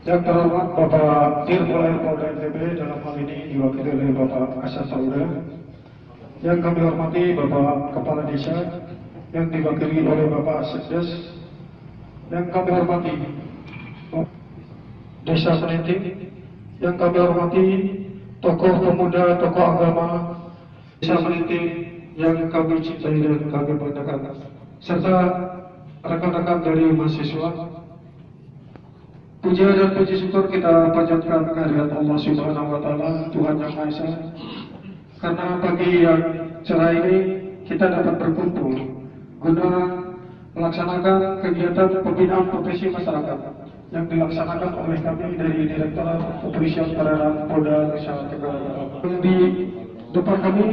Yang terhormat Bapak Dirpol Polda NTB dalam hal ini diwakili oleh Bapak Kasat Sauda. Yang kami hormati Bapak Kepala Desa yang diwakili oleh Bapak Sekdes. Yang kami hormati Desa Seninting. Yang kami hormati tokoh pemuda, tokoh agama Desa Seninting yang kami cintai dan kami banggakan, serta rekan-rekan dari mahasiswa. Puja dan puji syukur kita panjatkan kehadirat Allah Subhanahu wa Ta'ala, Tuhan Yang Maha Esa, karena pagi yang cerah ini kita dapat berkumpul guna melaksanakan kegiatan pembinaan profesi masyarakat yang dilaksanakan oleh kami dari Direktorat Kepolisian Perairan Polda Nusa Tenggara Barat. Di depan kami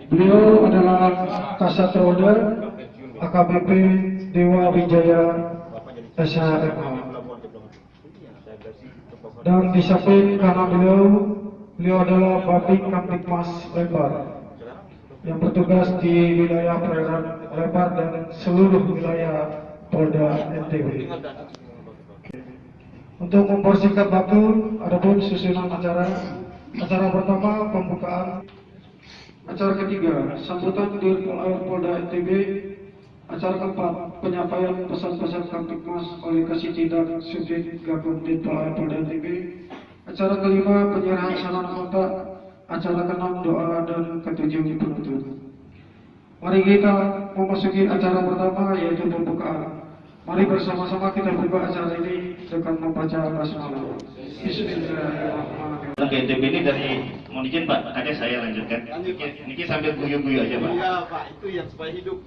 beliau adalah Kasat Rauda AKBP Dewa Wijaya SHMH. Dan di samping kanan beliau adalah Babin Kamtipmas Lebar yang bertugas di wilayah perairan Lebar dan seluruh wilayah Polda NTB. Untuk mempersingkat waktu, adapun susunan acara pertama pembukaan, acara ketiga sambutan Dirpol Polda NTB, acara keempat penyampaian pesan-pesan Kamtipmas oleh Kasih Tindak Subdit Gakum Dirpol Polda NTB, acara kelima penyerahan salam nota, acara keenam doa dan ketujuh penutup. Mari kita memasuki acara pertama yaitu pembukaan. Mari bersama-sama kita buka acara ini dengan membaca basmalah. Bismillahirrahmanirrahim. Ke NTB ini dari, mohon izin Pak, ada saya lanjutkan. Niki sambil guyu-guyu aja Pak. Iya Pak, itu yang supaya hidup.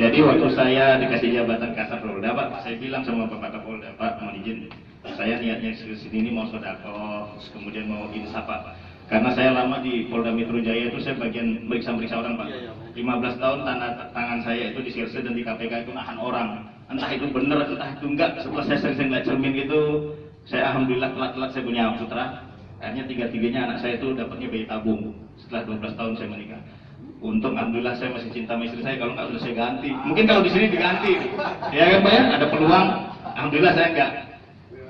Jadi waktu saya dikasih jabatan Kasat Polda Pak, saya bilang sama Bapak Kapolda, Pak mohon izin, saya niatnya sini ini mau sodako, kemudian mau insaf Pak. Karena saya lama di Polda Metro Jaya itu saya bagian meriksa-meriksa orang Pak. 15 tahun tangan saya itu di Sirse dan di KPK itu nahan orang. Entah itu benar, entah itu enggak. Setelah saya sering lihat cermin gitu, saya alhamdulillah telat-telat saya punya putra. Akhirnya tiga-tiganya anak saya itu dapatnya bayi tabung setelah 12 tahun saya menikah. Untung alhamdulillah saya masih cinta sama istri saya, kalau enggak sudah saya ganti. Mungkin kalau di sini diganti. Ya kan Pak ya, ada peluang. Alhamdulillah saya enggak.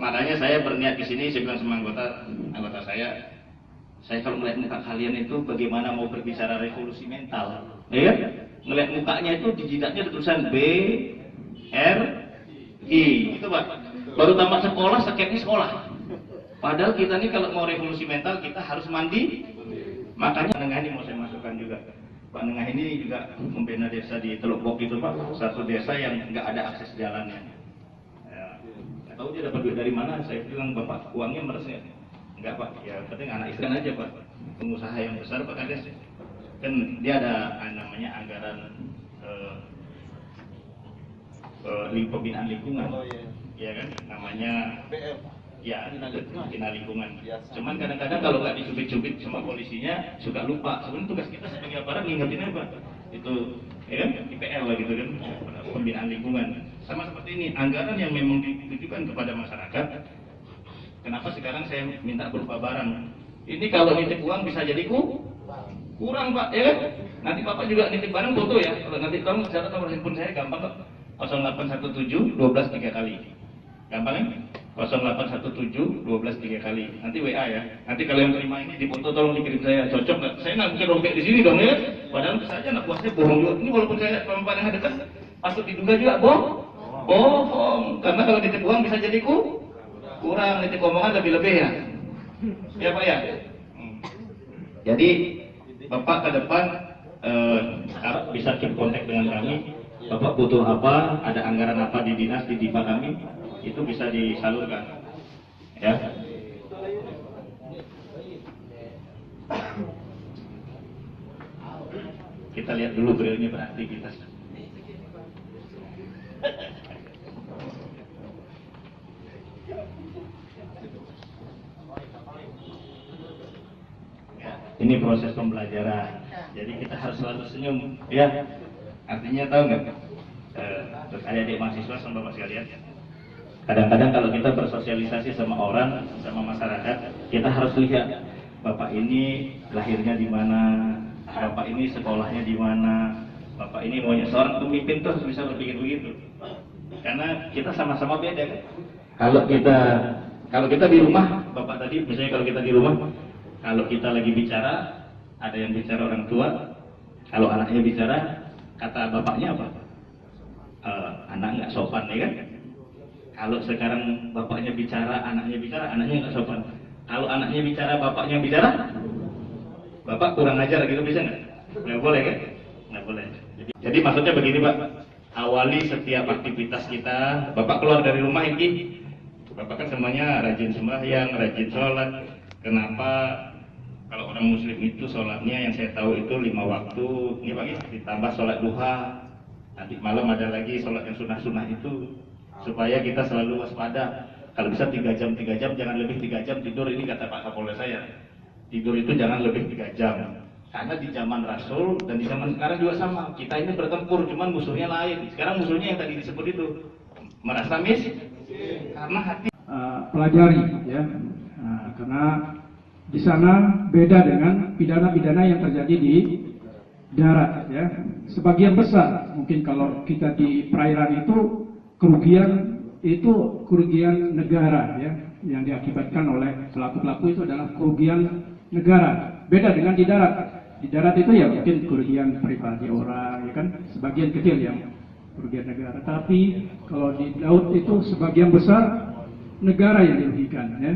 Makanya saya berniat di sini, saya bilang sama anggota saya kalau melihat muka kalian itu bagaimana mau berbicara revolusi mental, ya kan? Melihat mukanya itu di jidatnya ada tulisan B, R, I, gitu Pak. Baru tamat sekolah, sakitnya sekolah. Padahal kita nih kalau mau revolusi mental kita harus mandi. Makanya Pak Nengah ini mau saya masukkan juga. Pak Nengah ini juga membina desa di Teluk Bok itu Pak, satu desa yang nggak ada akses jalannya. Ya, nggak tahu dia dapat duit dari mana. Saya bilang Bapak uangnya meres nggak? Enggak Pak, ya penting anak istri aja Pak. Pengusaha yang besar Pak Kades. Kan dia ada namanya anggaran pembinaan lingkungan. Ya kan, namanya BL. ya, bina lingkungan. Cuman kadang-kadang kalau nggak dicubit-cubit sama polisinya suka lupa. Sebenarnya tugas kita sebagai aparat ngingetin apa? Itu ya kan, IPL lah gitu kan, pembinaan lingkungan. Sama seperti ini, anggaran yang memang ditujukan kepada masyarakat. Kenapa sekarang saya minta berupa barang? Ini kalau nitip uang bisa jadi kurang Pak, ya kan? Nanti Bapak juga nitip barang foto ya. Kalau nanti tolong catat nomor handphone saya gampang Pak. 0817 12 3 kali. Gampang kan? 0817 12 3 kali. Nanti WA ya. Nanti kalau yang terima ini dipoto tolong dikirim saya. Cocok nggak? Saya nggak mungkin robek di sini dong ya. Padahal bisa aja anak buah saya bohong juga. Ini walaupun saya perempuan yang dekat, patut diduga juga bohong. Karena kalau nitip uang bisa jadi kurang, nitip omongan lebih-lebih ya. Ya Pak ya. Jadi Bapak ke depan bisa keep kontak dengan kami. Bapak butuh apa, ada anggaran apa di dinas, di dipa kami, itu bisa disalurkan. Ya. Kita lihat dulu beliau ini beraktivitas. Ini proses pembelajaran, jadi kita harus selalu senyum, ya. Artinya tahu nggak? Terus adik-adik mahasiswa sama bapak sekalian, kadang-kadang kalau kita bersosialisasi sama orang, sama masyarakat, kita harus lihat bapak ini lahirnya di mana, bapak ini sekolahnya di mana, bapak ini maunya seorang pemimpin tuh harus bisa berpikir begitu. Karena kita sama-sama beda kan. Kalau kita di rumah, Bapak tadi misalnya kalau kita di rumah, kalau kita lagi bicara, ada yang bicara orang tua, kalau anaknya bicara, kata bapaknya apa? Anak nggak sopan, ya kan? Kalau sekarang bapaknya bicara, anaknya nggak sopan. Kalau anaknya bicara, bapaknya bicara, bapak kurang ajar gitu, bisa nggak? Nggak boleh kan? Nggak boleh. Jadi maksudnya begini Pak, awali setiap aktivitas kita. Bapak keluar dari rumah ini, Bapak kan semuanya rajin sembahyang, rajin sholat. Kenapa kalau orang muslim itu sholatnya yang saya tahu itu 5 waktu, ini Pak, ditambah sholat duha, nanti malam ada lagi sholat yang sunnah-sunnah itu, supaya kita selalu waspada. Kalau bisa 3 jam, jangan lebih 3 jam tidur. Ini kata Pak Kapolda saya, tidur itu jangan lebih 3 jam. Karena di zaman Rasul dan di zaman sekarang juga sama, kita ini bertempur, cuman musuhnya lain. Sekarang musuhnya yang tadi disebut itu, merasa karena hati. Pelajari ya, karena di sana beda dengan pidana-pidana yang terjadi di darat ya. Sebagian besar mungkin kalau kita di perairan itu kerugian negara ya, yang diakibatkan oleh pelaku-pelaku itu adalah kerugian negara. Beda dengan di darat. Di darat itu ya mungkin kerugian pribadi orang ya kan, sebagian kecil yang kerugian negara. Tapi kalau di laut itu sebagian besar negara yang dirugikan ya.